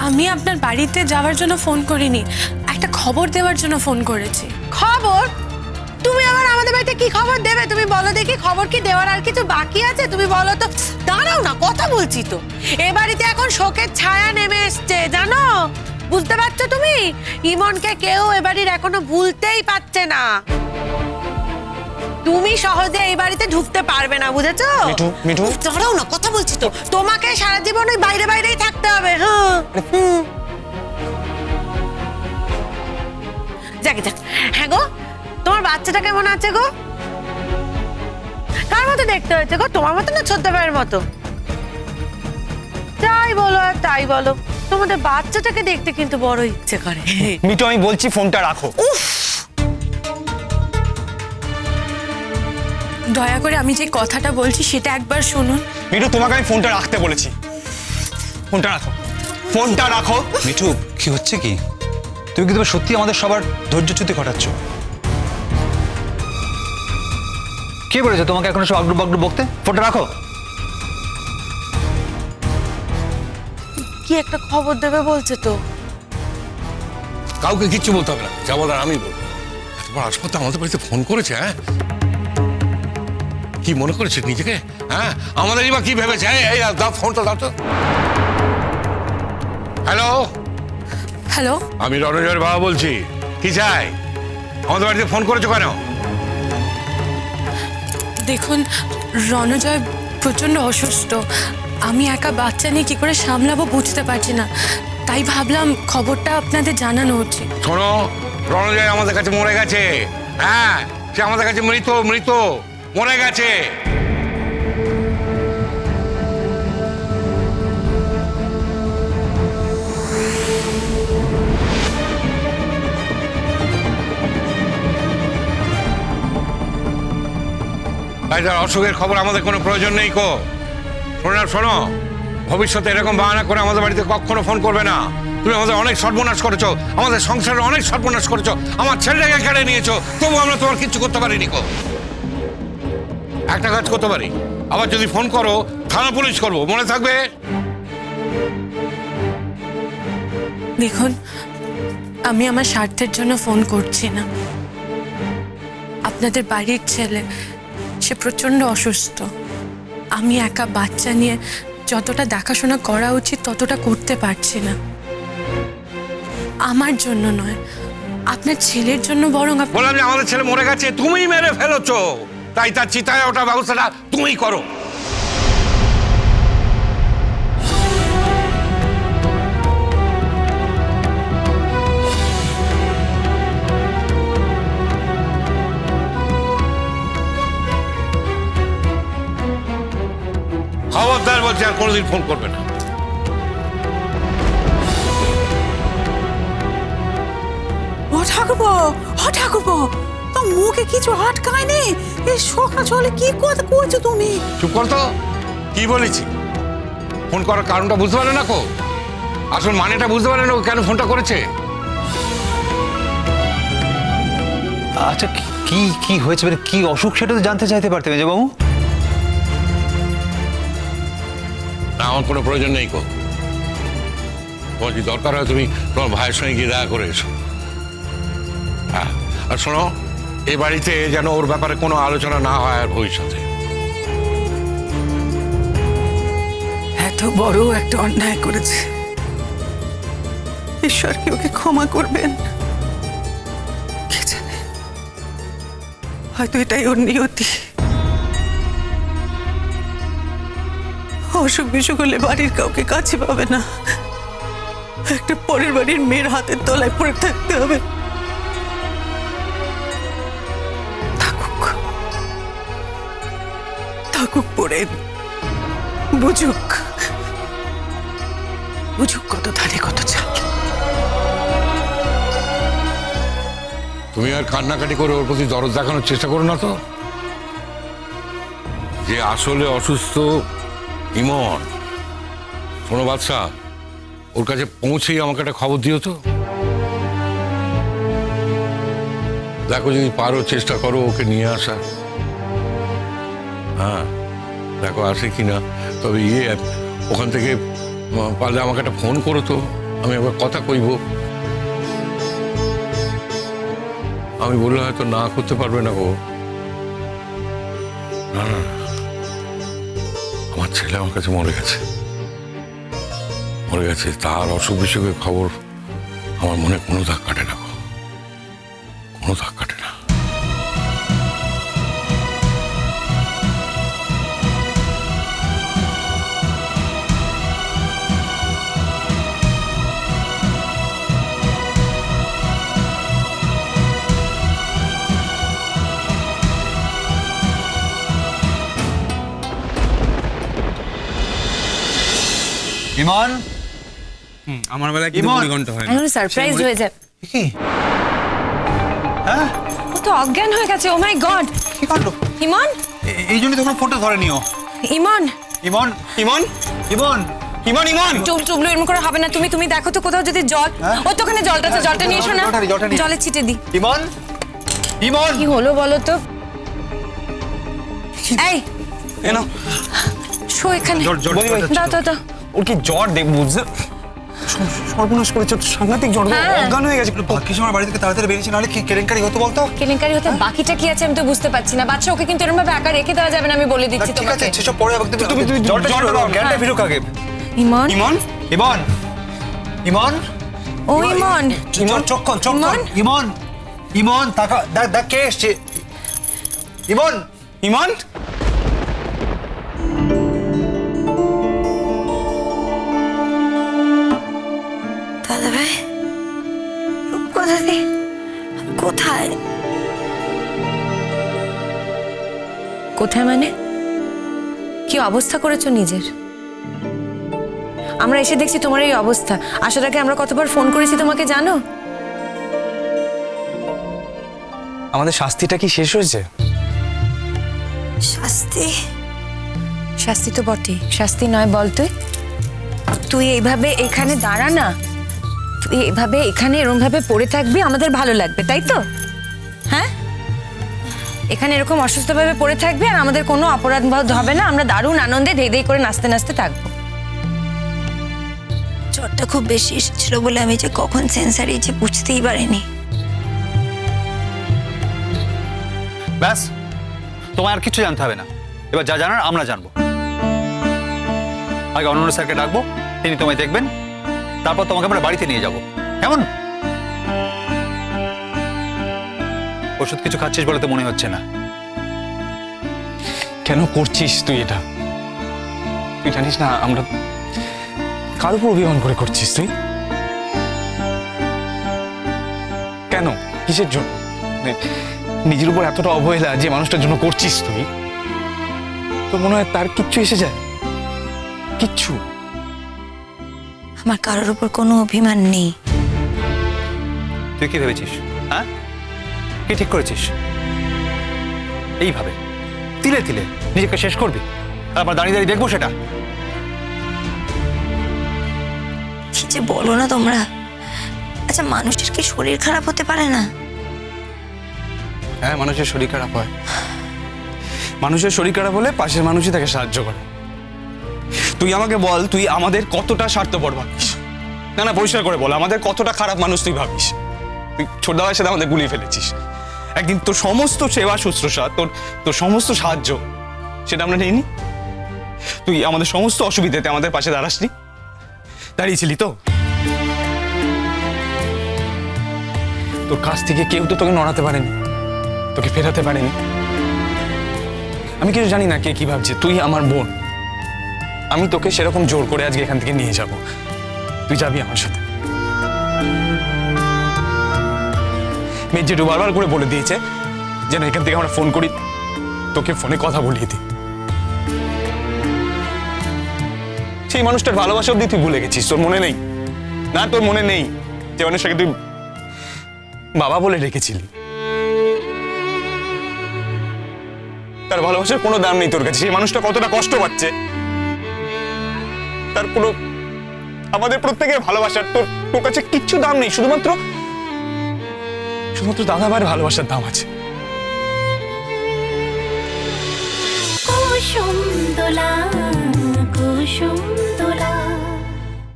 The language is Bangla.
আমি আপনার বাড়িতে যাওয়ার জন্য ফোন করিনি, একটা খবর দেওয়ার জন্য ফোন করেছি। খবর? তুমি আবার আমাদের বাড়িতে কি খবর দেবে? তুমি বলো দেখি, খবর কি দেওয়ার আর কিছু বাকি আছে? তুমি বলো তো। দাঁড়াও না, কথা বলছি তো। এ বাড়িতে এখন শোকের ছায়া নেমে এসছে, জানো? বুঝতে পারছো তুমি? ইমনকে কেউ এ বাড়ির এখনো ভুলতেই পারছে না। তুমি সহজে এই বাড়িতে ঢুকতে পারবে না, বুঝেছো? মিঠু, মিঠু। দাঁড়াও না, কথা বলছি তো। তোমাকে সারা জীবন ওই বাইরে বাইরেই থাকতে হবে। যাক যাক। হ্যাঁ গো, তোমার বাচ্চাটা কেমন আছে গো? কার মতো দেখতে হয়েছে গো? তোমার মতো না ছোট্ট ভাইয়ের মতো? তাই বলো আর তাই বলো, তোমাদের বাচ্চাটাকে দেখতে কিন্তু বড় ইচ্ছে করে। মিঠু, আমি বলছি ফোনটা রাখো। দয়া করে আমি যে কথাটা বলছি সেটা একবার শুনুন। মিঠু, তোমাকে আমি ফোনটা রাখতে বলেছি। ফোনটা রাখো, ফোনটা রাখো। মিঠু, কি হচ্ছে কি? তুমি কি তবে সত্যি আমাদের সবার ধৈর্যচ্যুতি ঘটাচ্ছ? কে বলেছে তোমাকে এখন সব আগডু বাগডু বকতে? ফোনটা রাখো। কি একটা খবর দেবে বলছে তো। কাউকে কিচ্ছু বলতে হবে না, যা বলার আমি বলবো। এতবার হাসপাতাল আমাদের বাড়িতে ফোন করেছে, হ্যাঁ? কি মনে করেছে নিজেকে? হ্যাঁ, আমাদেরই বা কি ভেবেছে? এই দাও ফোনটা, দাও তো। হ্যালো, হ্যালো, আমি রণজয়ের বাবা বলছি। কি চাই? আমাদের বাড়িতে ফোন করেছো কেন? দেখুন রণজয় প্রচণ্ড অসুস্থ। আমি একা বাচ্চা নিয়ে কি করে সামলাবো বুঝতে পারছি না, তাই ভাবলাম খবরটা আপনাদের জানানো উচিত। শোনো, রণজয় আমাদের কাছে মরে গেছে। হ্যাঁ, সে আমাদের কাছে মৃত মৃত মরে গেছে। তাই তার অসুখের খবর আমাদের কোনো প্রয়োজন নেই কো। শোনো, ভবিষ্যতে এরকম বাহানা করে আমাদের বাড়িতে কখনো ফোন করবে না। তুমি আমাদের অনেক সর্বনাশ করেছো, আমাদের সংসারে অনেক সর্বনাশ করেছো, আমার ছেলেটাকে কেড়ে নিয়েছো, তবু আমরা তোমার কিচ্ছু করতে পারিনি কো। একটা কাজ করতে পারি, আবার যদি ফোন করো থানা পুলিশ করবো, মনে থাকবে? দেখুন, আমি আমার স্বার্থের জন্য ফোন করছি না। আপনাদের বাড়ির ছেলে, সে প্রচণ্ড অসুস্থ। আমি একা বাচ্চা নিয়ে যতটা দেখাশোনা করা উচিত ততটা করতে পারছি না। আমার জন্য নয়, আপনার ছেলের জন্য বরং বললাম যে আমাদের ছেলে মরে গেছে, তুমিই মেরে ফেলেছো, তাই তার চিতায় ওটা ব্যবস্থাটা তুমিই করো। খবরদার বলছি, আর কোনোদিন ফোন করবে না। ও ঠাকুরপো, তো মুখে কিছু আটকায়নি? এই সকাল সকালে কি কথা করছো তুমি? চুপ কর তো, কি বলেছি? ফোন করার কারণটা বুঝতে পারে না কো? আসল মানেটা বুঝতে পারে না ও কেন ফোনটা করেছে? আচ্ছা, কি কি হয়েছে, মানে কি অসুখ সেটা তো জানতে চাইতে পারতে মেজবাবু। না, আমার কোনো প্রয়োজন নেই কো। তোমার যদি দরকার হয় তুমি তোমার ভাইয়ের সঙ্গে গিয়ে দেখা করে এসো। হ্যাঁ, আর শোনো, এই বাড়িতে যেন ওর ব্যাপারে কোনো আলোচনা না হয় আর ভবিষ্যতে। এত বড় একটা অন্যায় করেছে, ঈশ্বর কি ওকে ক্ষমা করবেন? কে জানে, হয়তো এটাই ওর নিয়তি। অসুখ বিসুখ হলে বাড়ির কাউকে কাছে পাবে না, একটা পরের বাড়ির মেয়ের হাতের তলায় পড়ে থাকতে হবে। থাকুক পড়ে, বুঝুক কত ধারে কত চাল। তুমি আর কান্নাকাটি করে ওর প্রতি দরদ দেখানোর চেষ্টা করো না তো। যে আসলে অসুস্থ ইমন। শোনো বাদশা, ওর কাছে পৌঁছেই আমাকে একটা খবর দিও তো। দেখো যদি পারো চেষ্টা করো ওকে নিয়ে আসার। হ্যাঁ, দেখো আসে কিনা। তবে ওখান থেকে পারলে আমাকে একটা ফোন করো তো। আমি আবার কথা কইব, আমি বললে হয়তো না করতে পারবে না গো। না না, আমার ছেলে আমার কাছে মরে গেছে, মরে গেছে। তার অসুখ বিসুখের খবর আমার মনে কোনো দাগ কাটে না গো, কোনো দাগ কাটে না। ইমন, আমার বেলায় কিন্তু ইমন! 2 ঘন্টা হয় না। এখন সারপ্রাইজ হয়ে যায়। কি? হ্যাঁ, ও তো অজ্ঞান হয়ে গেছে। ও মাই গড! কি কাণ্ড! ইমন, এই জন্যই তখন ফোনটা ধরেনিও। ইমন, ইমন, ইমন ইমন, ইমন ইমন টুবলু এরকম করে হবে না। তুমি দেখো তো কোথাও যদি জল, হ্যাঁ? ও তো ওখানে জলটা আছে, জলটা নিয়ে এসো না। জলটা নিয়ে- জলে ছিটে দি। ইমন, ইমন! কি হলো বলো তো? এই এনো শো এখানে। বলি ভাই, দাও দাও দাও। ওর কি জ্বর দেখ বুঝছে, সর্বনাশ করেছে, সাংঘাতিক জ্বর, হ্যাঁ। অজ্ঞান হয়ে গেছে। ভাগ্যিস আমার বাড়ি থেকে তাড়াতাড়ি বেরিয়েছে, নাহলে কি কেলেঙ্কারি হতো বলতো? কেলেঙ্কারি হতে বাকিটা কি আছে আমি তো বুঝতে পারছি না। বাচ্চা ওকে কিন্তু এরকম ভাবে একা রেখে দেওয়া যাবে না, আমি বলে দিচ্ছি ঠিক আছে, তোমাকে। সেসব পরে হবে। তুমি জলটা জলটা দাও, দাও। জ্ঞানটা ফিরুক আগে। ইমন, ইমন ইমন, ইমন, ও ইমন, ইমন, চোখ খোল, চোখ খোল। ইমন, ইমন, তাকা, দেখ কে এসছে। ইমন, ইমন দাদা ভাই, কোথায় কোথায়? কোথায় মানে? কি অবস্থা করেছো নিজের? আমরা এসে দেখছি তোমার এই অবস্থা। আসার আগে আমরা কতবার ফোন করেছি তোমাকে জানো? আমাদের শাস্তিটা কি শেষ হয়েছে? শাস্তি? শাস্তি তো বটে, শাস্তি নয় বল তুই? তুই এইভাবে এখানে দাঁড়া না, তুই এইভাবে এখানে এরকম ভাবে পড়ে থাকবি, আমাদের ভালো লাগবে তাই তো? হ্যাঁ, এখানে এরকম অসুস্থভাবে পড়ে থাকবি আর আমাদের কোনো অপরাধ বোধ হবে না। আমরা দারুণ আনন্দে ধেই ধেই করে নাচতে নাচতে থাকবো। জ্বরটা খুব বেশি এসেছিল বলে আমি যে কখন সেন্স হারিয়েছি বুঝতেই পারিনি। ব্যাস, তোমায় আর কিছু জানতে হবে না। এবার যা জানার আমরা জানবো। আগে অনন্য স্যারকে ডাকবো, তিনি তোমায় দেখবেন, তারপর তোমাকে আমরা বাড়িতে নিয়ে যাবো। কেমন? ওষুধ কিছু খাচ্ছিস বলে তো মনে হচ্ছে না। কেন করছিস তুই এটা? তুই জানিস না আমরা কার উপর অভিমান করে করছিস তুই? কেন, কিসের জন্য? মানে নিজের উপর এতটা অবহেলা যে মানুষটার জন্য করছিস তুই, তোর মনে হয় তার কিচ্ছু এসে যায়? কিচ্ছু? আমার কারোর উপর কোনো অভিমান নেই। তুই কি ভেবেছিস? হ্যাঁ, কি ঠিক করেছিস? এইভাবে তিলে তিলে নিজেকে শেষ করবি, তারপর দাঁড়িয়ে দাঁড়িয়ে দেখবো সেটা? কি যে বলো না তোমরা। আচ্ছা, মানুষের কি শরীর খারাপ হতে পারে না? হ্যাঁ, মানুষের শরীর খারাপ হয়। মানুষের শরীর খারাপ হলে পাশের মানুষই তাকে সাহায্য করে। তুই আমাকে বল, তুই আমাদের কতটা স্বার্থপর ভাবিস? না না, পরিষ্কার করে বল, আমাদের কতটা খারাপ মানুষ তুই ভাবিস? তুই ছোট দাদার সাথে আমাদের গুলিয়ে ফেলেছিস। একদিন তোর সমস্ত সেবা শুশ্রূষা, তোর সমস্ত সাহায্য, সেটা আমরা নিইনি? তুই আমাদের সমস্ত অসুবিধাতে আমাদের পাশে দাঁড়াসনি? দাঁড়িয়েছিলি তো? তোর কাছ থেকে কেউ তো তোকে নড়াতে পারেনি, তোকে ফেরাতে পারেনি। আমি কিছু জানি না কে কি ভাবছে। তুই আমার বোন, আমি তোকে সেরকম জোর করে আজকে এখান থেকে নিয়ে যাব। তুই যাবি আমার সাথে। মেয়ে জেঠু বারবার করে বলে দিয়েছে যেন এখান থেকে আমরা ফোন করি, তোকে ফোনে কথা বলিয়ে দিই। সেই মানুষটার ভালোবাসা অব্দি তুই ভুলে গেছিস। তোর মনে নেই? না, তোর মনে নেই যে মানুষটাকে তুই বাবা বলে রেখেছিলি? তার ভালোবাসার কোনো দাম নেই তোর কাছে। সেই মানুষটা কতটা কষ্ট পাচ্ছে, তার কোনো, আমাদের প্রত্যেকের ভালোবাসার তোর কাছে কিচ্ছু দাম নেই। শুধুমাত্র দাদা ভাইয়ের ভালোবাসার দাম আছে। কুসুম দোলা কুসুম